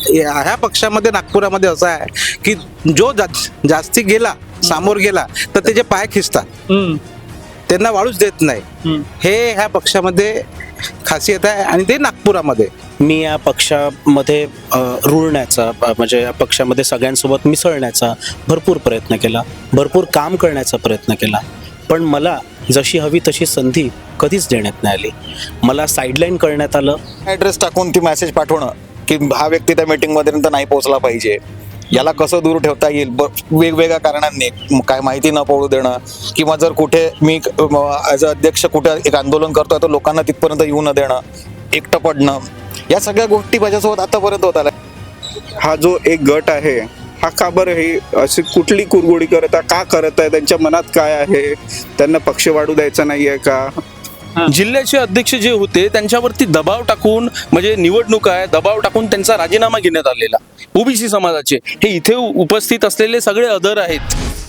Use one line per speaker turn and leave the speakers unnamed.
ह्या पक्षामध्ये नागपुरामध्ये असं आहे की जो जास्ती गेला समोर गेला तर त्याचे पाय खिचतात, त्यांना वाळूच देत नाही. हे ह्या पक्षामध्ये खासियत आहे आणि ते नागपुरामध्ये.
मी या पक्षामध्ये रुळण्याचा म्हणजे या पक्षामध्ये सगळ्यांसोबत मिसळण्याचा भरपूर प्रयत्न केला, भरपूर काम करण्याचा प्रयत्न केला, पण मला जशी हवी तशी संधी कधीच देण्यात नाही आली. मला साईडलाईन करण्यात आलं.
ॲड्रेस टाकून ती मेसेज पाठवणं की हा व्यक्ती त्या मीटिंगमध्ये नाही पोहोचला पाहिजे, याला कसं दूर ठेवता येईल वेगवेगळ्या कारणांनी, काय माहिती न पडू देणं, किंवा जर कुठे मी ॲज अ अध्यक्ष कुठे एक आंदोलन करतोय तर लोकांना तिथपर्यंत येऊ न देणं, एकटं पडणं, या सगळ्या गोष्टी माझ्यासोबत आतापर्यंत होत आल्या.
हा जो एक गट आहे हा का बरं हे अशी कुठली कुरगुडी का करत आहे, त्यांच्या मनात काय आहे, त्यांना पक्ष वाढू द्यायचा नाहीये का?
जिल्ह्याचे अध्यक्ष जे होते त्यांच्यावरती दबाव टाकून, म्हणजे निवडणूक आहे दबाव टाकून त्यांचा राजीनामा घेण्यात आलेला. ओबीसी समाजाचे हे इथे उपस्थित असलेले सगळे अदर आहेत.